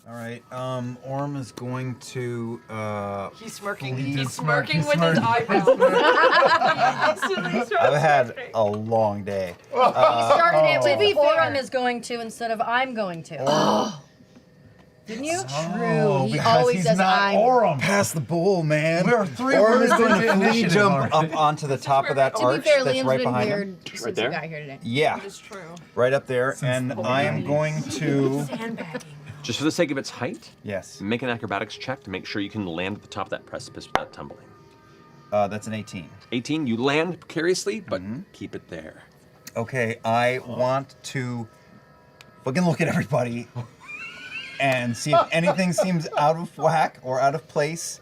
All right. Orm is going to. He's smirking. He's He's smirking with his eyebrows. I've had a long day. He started it with Orm is going to instead of I'm going to. Didn't you? True. He always says I'm. Orm. Pass the bowl, man. We're three Orm words is going into to flea initiative jump already. up onto the top of that To be arch fair, that's Liam's right been behind weird him. since Right there? he got here today. Yeah, It's true. right up there. And I am going to. Sandbagging. Just for the sake of its height, Yes. make an acrobatics check to make sure you can land at the top of that precipice without tumbling. That's an 18. 18, you land precariously, but keep it there. Okay, I want to fucking look at everybody and see if anything seems out of whack or out of place.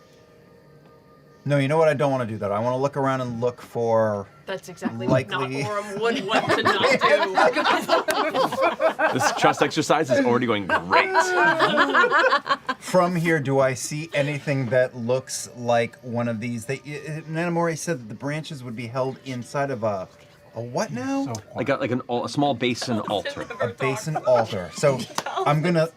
No, you know what? I don't want to do that. I want to look around and look for. That's exactly Likely. what Orm would want to not do. This trust exercise is already going great. From here, do I see anything that looks like one of these? Nanamori said that the branches would be held inside of a what now? Like a small basin altar. A basin altar. So I'm gonna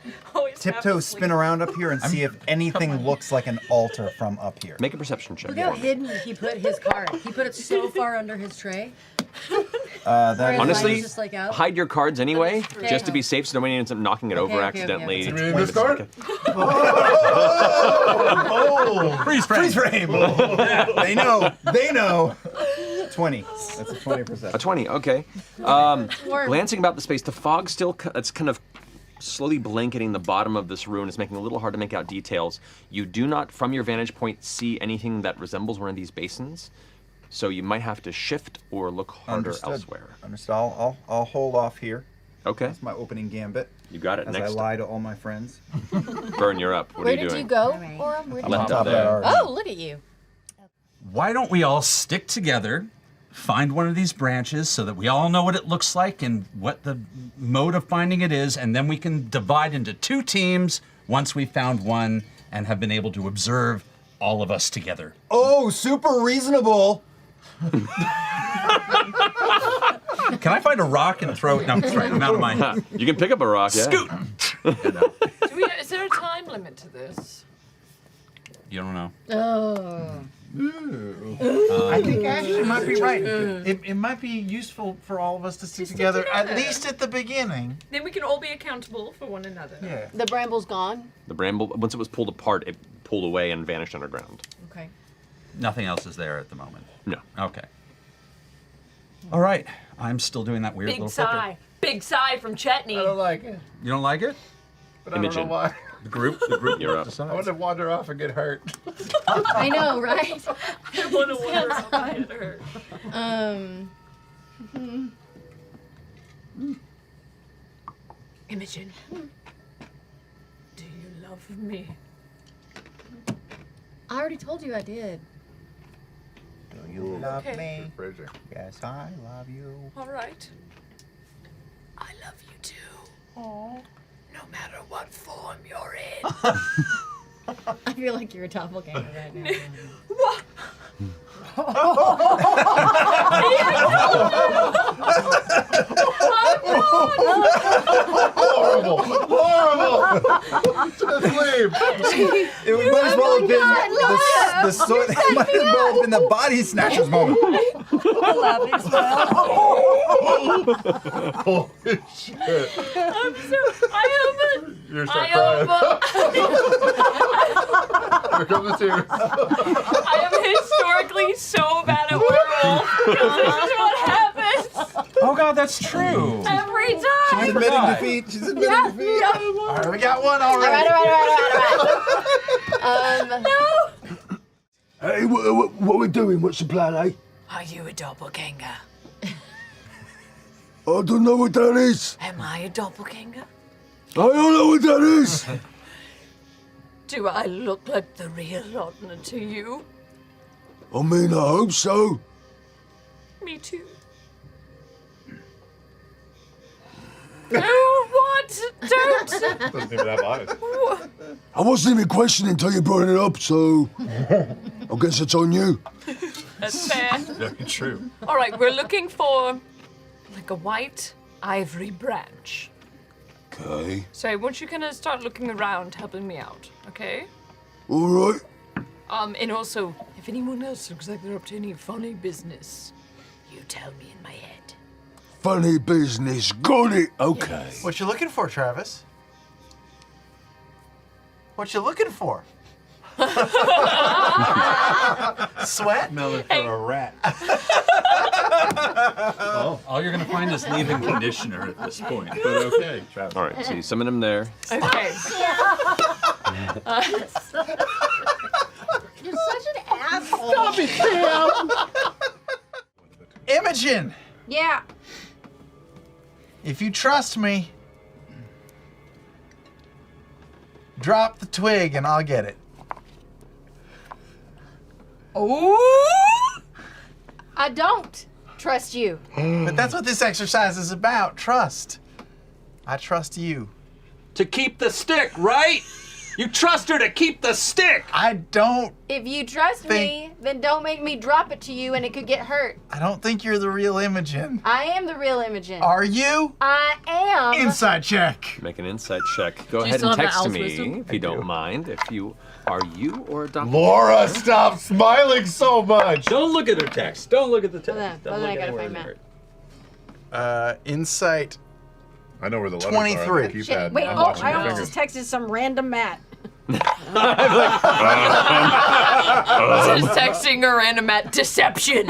tiptoe spin around up here and see if anything looks like an altar from up here. Make a perception check. Look how hidden he put his card. He put it so far under his tray. That is- Honestly, just like out? hide your cards anyway, Okay. just to be safe, so nobody ends up knocking it over okay, accidentally. okay. This card? Freeze frame. They know. They know. 20. That's a 20%. A 20, okay. Glancing about the space, the fog still, it's kind of slowly blanketing the bottom of this ruin. It's making it a little hard to make out details. You do not, from your vantage point, see anything that resembles one of these basins, so you might have to shift or look harder elsewhere. Understood. I'll hold off here. Okay, That's my opening gambit. you got it. As I Next, lie to all my friends. Burn, you're up. What Where are you did doing? you go, Alright. Orm? Where did Left you up go? there. Oh, look at you. Why don't we all stick together, find one of these branches so that we all know what it looks like and what the mode of finding it is, and then we can divide into 2 teams once we've found one and have been able to observe all of us together. Oh, super reasonable. Can I find a rock and throw it? No, that's right. I'm out of my You can pick up a rock, yeah. scoot. Is there a time limit to this? You don't know. Oh. I think Ashton might be right. It might be useful for all of us to stick together, at least at the beginning. Then we can all be accountable for one another. Yeah. The bramble's gone? The bramble, once it was pulled apart, it pulled away and vanished underground. Okay. Nothing else is there at the moment. No. Okay. All right. I'm still doing that weird Big little flicker. sigh. Big sigh from Chetney. I don't like it, You don't like it? but I don't Imogen. know why. The group You're up. I want to wander off and get hurt. I know, right? I want to wonder how I hit her. Imogen, do you love me? I already told you I did. Do you love Okay. me? Fraser. Yes, I love you. All right. I love you too. Aww. No matter what form you're in. I feel like you're a doppelganger right now. What? Horrible! Just leave! It might as well have been the sword. It might as well have been the body snatchers moment. Holy shit. I'm so. You're I crying. am. Here come the tears. I am historically so bad at werewolf. This is what happens Oh God, that's true. every She's time. admitting defeat. She's admitting defeat. All right, we got one All already. right. Hey, what we doing? What's the plan, eh? Are you a doppelganger? I don't know what that is. Am I a doppelganger? I don't know what that is. Do I look like the real Lotna to you? I mean, I hope so. Me too. No, what? Don't. Doesn't even have eyes. I wasn't even questioning until you brought it up, so I guess it's on you. That's fair. Very true. All right, we're looking for like a white ivory branch. Okay. So I want you kind of start looking around, helping me out, okay? All right. And also, if anyone else looks like they're up to any funny business, you tell me in my head. Funny business. Got it. Okay. What you looking for, Travis? What you looking for? Sweat? Smelling for a rat. All you're gonna find is leave-in conditioner at this point. But okay, Travis. All right, so you summon him there. Okay. You're such an asshole. Stop it, Sam! Imogen, Yeah. if you trust me, drop the twig and I'll get it. Oh. I don't trust you. But that's what this exercise is about, trust. I trust you. To keep the stick, right? You trust her to keep the stick. I don't If you trust me, then don't make me drop it to you and it could get hurt. think you're the real Imogen. I am the real Imogen. Are you? I am. Inside check. Make an insight check. Go you ahead still and have that text owl's me wisdom? if you don't mind. If you are you or a doppelganger. Laura, stop smiling so much. Don't look at her text. Don't look at the text. Hold on, hold on, I gotta find Matt. Insight. I know where the letters 23. are. on the Shit, keypad. wait, I'm oh, watching I your almost fingers. just texted some random Matt. Just texting her random at deception.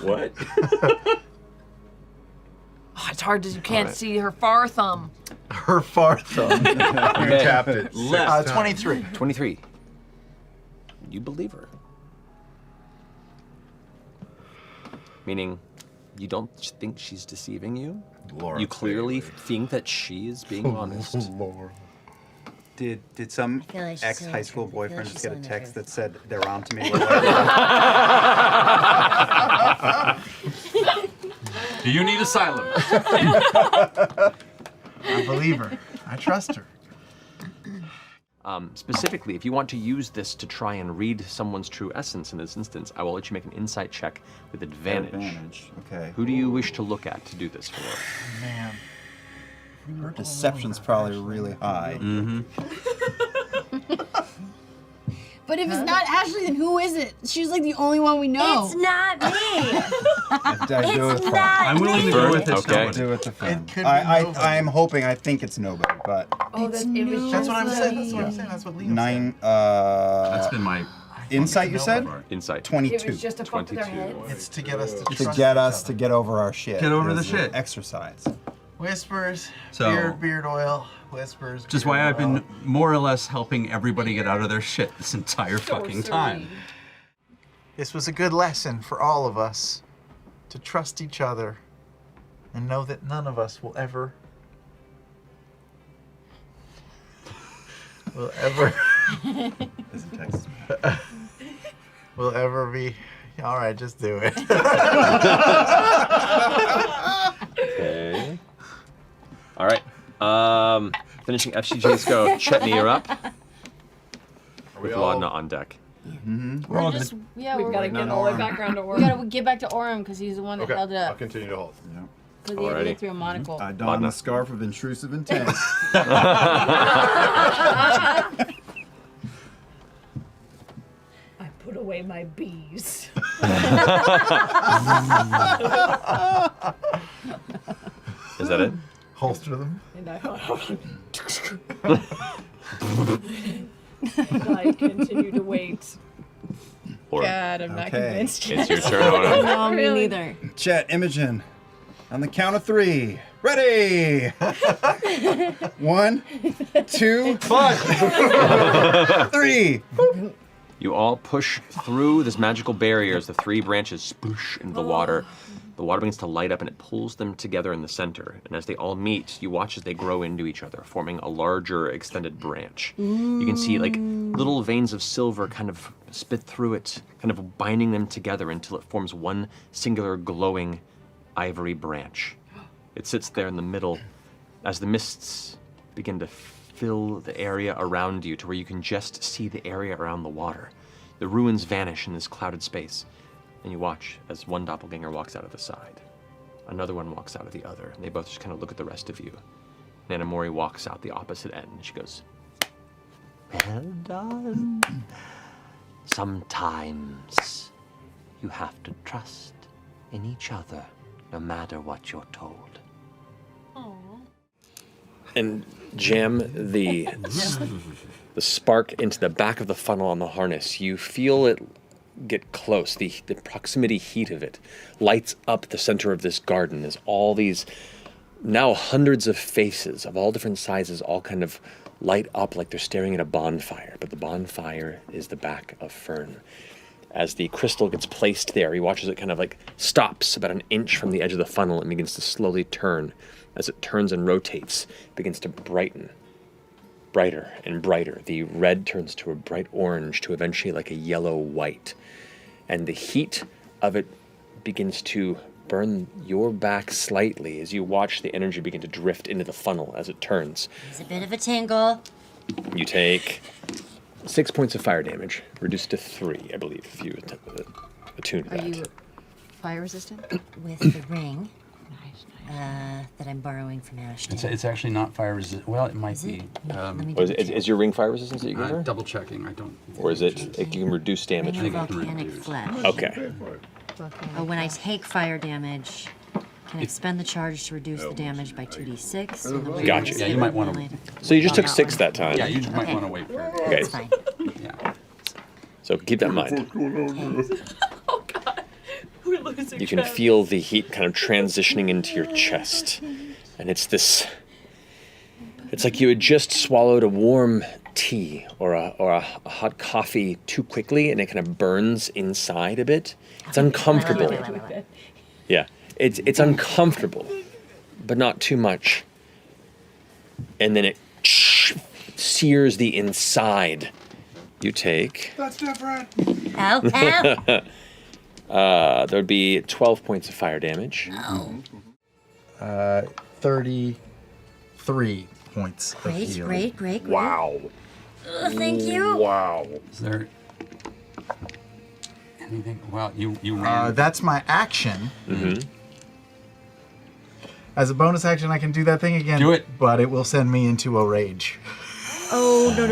What? Oh, it's hard as you can't see her far thumb. Her far thumb. You tapped it. Left. 23. 23. You believe her. Meaning, you don't think she's deceiving you? Laura, You clearly think that she is being honest. Laura. Did some feel like she's ex-high still school in- I feel like boyfriend she's just get a still in text the that said they're on to me? Do you need asylum? I believe her. I trust her. Specifically, if you want to use this to try and read someone's true essence in this instance, I will let you make an insight check with advantage. Okay. Who do you wish to look at to do this for? Man. Her deception's probably really high. But if it's not Ashley, then who is it? She's like the only one we know. It's not me. I do it It's for not I'm willing to go with it. Okay. do it to Fern. It could be I nobody. I'm hoping. I think it's nobody, but Oh, It's it was That's what I'm nobody. saying. That's what I'm saying. That's what Liam 9. That's been my Insight. You said Insight. 22. It was just a fuck with their 22. heads. said. It's to get us to to trust get each us to other. get over our shit. Get over the It's an shit. Exercise. Whispers. So- Beard oil. Whispers. Which is beard why I've oil. been more or less helping everybody get out of their shit this entire fucking time. This was a good lesson for all of us to trust each other and know that none of us will ever will ever be all right. Just do it. Okay. All right. Finishing FCG's go. Chetney, you're up. With Laudna on deck. We're all Just, good. yeah, We've got to get all the way back around to we work. gotta get back to Orem because he's the one that Okay, held it I'll up. continue to hold. Because he had to Alrighty. get through a monocle. I don the scarf of intrusive intent. I put away my bees. Is that it? Holster them. And I continue to wait. Or God, I'm not Okay. convinced. it's your turn on No, me neither. Chet, Imogen, on the count of 3. Ready! 1, 2, 3. You all push through this magical barrier as the three branches sploosh into the water. The water begins to light up and it pulls them together in the center. And as they all meet, you watch as they grow into each other, forming a larger extended branch. You can see like little veins of silver kind of spit through it, kind of binding them together until it forms one singular glowing ivory branch. It sits there in the middle as the mists begin to fill the area around you to where you can just see the area around the water. The ruins vanish in this clouded space, and you watch as one doppelganger walks out of the side. Another one walks out of the other, and they both just kind of look at the rest of you. Nanamori walks out the opposite end. She goes, well done. Sometimes you have to trust in each other, no matter what you're told. And jam the spark into the back of the funnel on the harness. You feel it get close. The proximity heat of it lights up the center of this garden as all these now hundreds of faces of all different sizes all kind of light up like they're staring at a bonfire. But the bonfire is the back of Fern. As the crystal gets placed there, he watches it kind of like stops about an inch from the edge of the funnel and begins to slowly turn. As it turns and rotates, it begins to brighten. Brighter and brighter. The red turns to a bright orange to eventually like a yellow-white. And the heat of it begins to burn your back slightly as you watch the energy begin to drift into the funnel as it turns. It's a bit of a tingle. You take 6 points of fire damage, reduced to 3, I believe, if you attune to that. Are you fire resistant? With the ring. That I'm borrowing from Ashton. It's actually not fire resistant. Well, it might Is it? be. Is your ring fire resistance that you give her? Double checking. I don't. Or is it, you can reduce damage? Ring of volcanic flesh. Okay. Oh, when I take fire damage, can I expend the charge to reduce the damage by 2d6? Gotcha. Yeah, you might want to. So you just took 6 that time. Yeah, you just might want to wait for it. Okay. That's fine. Yeah. So keep that in mind. Oh God, we're losing. You can feel the heat kind of transitioning into your chest. And it's this, it's like you had just swallowed a warm tea or a hot coffee too quickly and it kind of burns inside a bit. It's uncomfortable. Yeah, it's uncomfortable, but not too much. And then it sears the inside. You take... That's different. Ow, ow. There would be 12 points of fire damage. 33 points of Great, healing. great. Wow. Thank you. Wow. Is there anything? Well, you ran. That's my action. As a bonus action, I can do that thing again. Do it. But it will send me into a rage. Oh, no.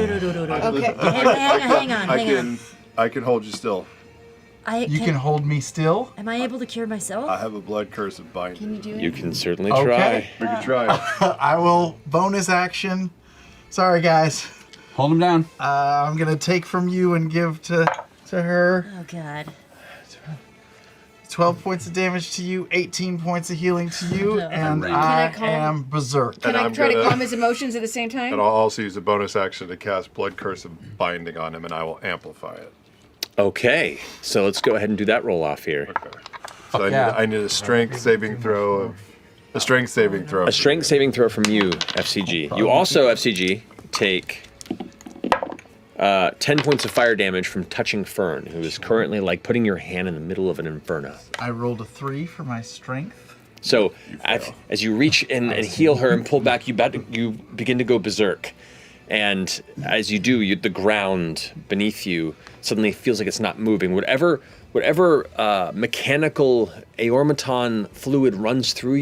Okay. Hang on. I can hold you still. You can hold me still? Am I able to cure myself? I have a blood curse of binding. Can you do it? You can certainly Okay. We can try it. I will bonus action. Sorry, guys. Hold him down. I'm going to take from you and give to her. Oh, God. 12 points of damage to you, 18 points of healing to you, and Can I I calm- am berserk. Can And I I'm try to gonna- calm his emotions at the same time? And I'll also use a bonus action to cast blood curse of binding on him, and I will amplify it. Okay, so let's go ahead and do that roll off here. Okay. So yeah. I need a strength saving throw. A strength saving throw. A strength saving throw from you, FCG. You also, FCG, take 10 points of fire damage from touching Fern, who is currently like putting your hand in the middle of an inferno. I rolled a 3 for my strength. So as you reach in and heal her and pull back, you begin to go berserk. And as you do, the ground beneath you suddenly feels like it's not moving. Whatever mechanical aormaton fluid runs through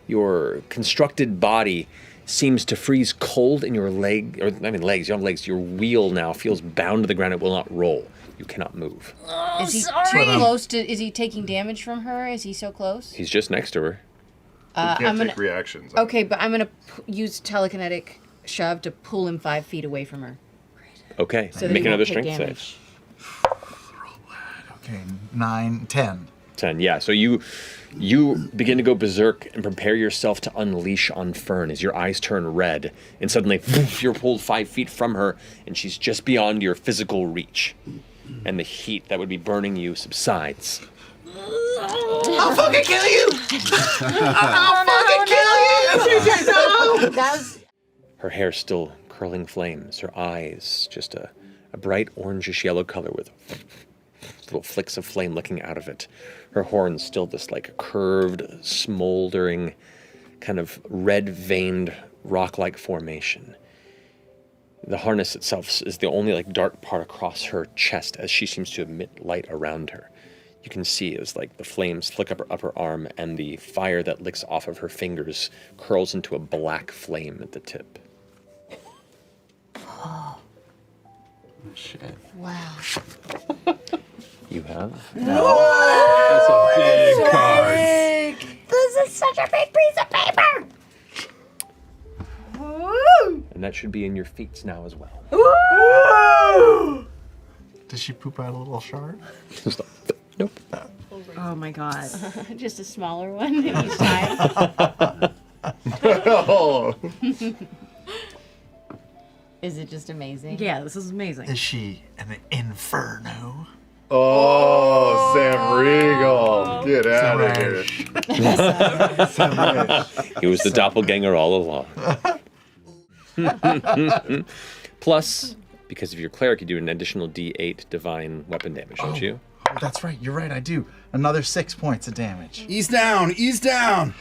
your constructed body seems to freeze cold in your leg, or I mean legs, you don't have legs, your wheel now feels bound to the ground, it will not roll. You cannot move. Is he too close to? Is he taking damage from her? Is he so close? He's just next to her. You can't I'm take gonna- reactions. Okay, but I'm gonna use telekinetic shove to pull him 5 feet away from her. Okay, So that make he won't another take strength damage. save. Okay, 9, 10. 10, yeah. So you begin to go berserk and prepare yourself to unleash on Fern as your eyes turn red, and suddenly you're pulled 5 feet from her, and she's just beyond your physical reach. And the heat that would be burning you subsides. I'll fucking kill you! I'll fucking kill you! That was. Her hair still curling flames, her eyes just a bright orangish yellow color with little flicks of flame licking out of it. Her horns still this like curved, smoldering, kind of red-veined rock-like formation. The harness itself is the only like dark part across her chest as she seems to emit light around her. you can see as like the flames flick up her upper arm and the fire that licks off of her fingers curls into a black flame at the tip. Oh, shit. Wow. You have? That's a big card. This is such a big piece of paper. And that should be in your feats now as well. Does she poop out a little shard? Nope. Oh my god. Just a smaller one each side. Is it just amazing? Yeah, this is amazing. Is she an InFearno? Oh, Sam Regal. Get out of here. He was the doppelganger all along. Plus, because of your cleric, you do an additional D8 divine weapon damage, don't you? Oh, that's right. You're right. I do. Another 6 points of damage. Ease down, ease down.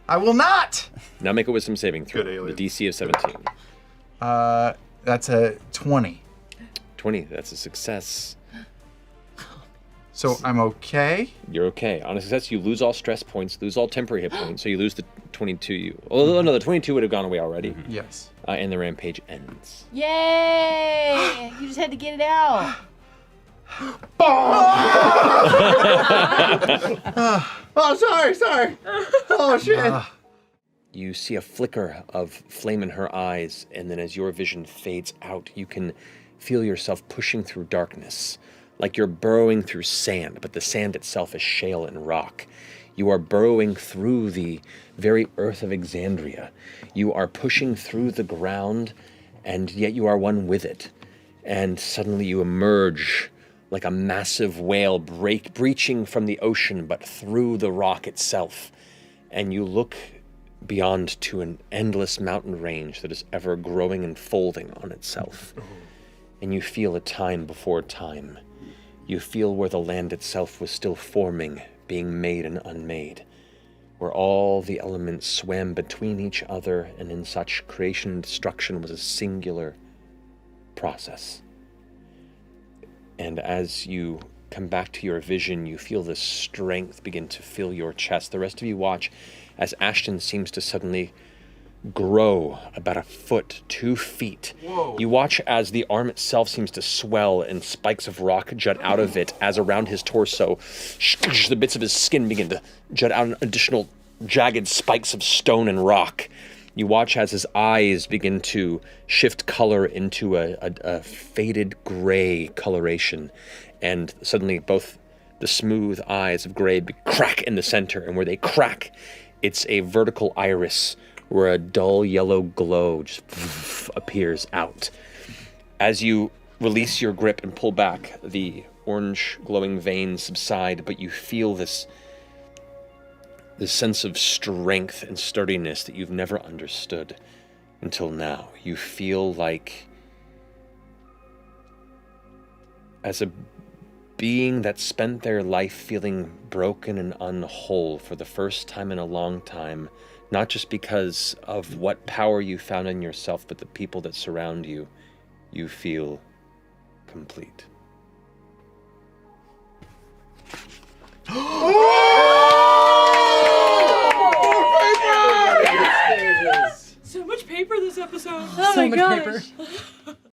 I will not. Now make a wisdom saving throw. Good alien. The DC of 17. That's a 20. 20, that's a success. So I'm okay. You're okay. On a success, you lose all stress points, lose all temporary hit points, so you lose the 22. Oh, no, the 22 would have gone away already. Yes. And the rampage ends. Yay! You just had to get it out. Oh, sorry. Oh, shit. You see a flicker of flame in her eyes, and then as your vision fades out, you can feel yourself pushing through darkness, like you're burrowing through sand, but the sand itself is shale and rock. You are burrowing through the very earth of Exandria. You are pushing through the ground, and yet you are one with it. And suddenly you emerge like a massive whale breaching from the ocean, but through the rock itself. And you look beyond to an endless mountain range that is ever growing and folding on itself. And you feel a time before time. You feel where the land itself was still forming, being made and unmade, where all the elements swam between each other, and in such creation and destruction was a singular process. And as you come back to your vision, you feel this strength begin to fill your chest. The rest of you watch as Ashton seems to suddenly grow about a foot, 2 feet. Whoa. You watch as the arm itself seems to swell and spikes of rock jut out of it, as around his torso, the bits of his skin begin to jut out additional jagged spikes of stone and rock. You watch as his eyes begin to shift color into a faded gray coloration, and suddenly both the smooth eyes of gray crack in the center, and where they crack, it's a vertical iris where a dull yellow glow just appears out. As you release your grip and pull back, the orange glowing veins subside, but you feel this sense of strength and sturdiness that you've never understood until now. You feel like, as a being that spent their life feeling broken and unwhole for the first time in a long time, not just because of what power you found in yourself, but the people that surround you, you feel complete. So much paper this episode. Oh my gosh.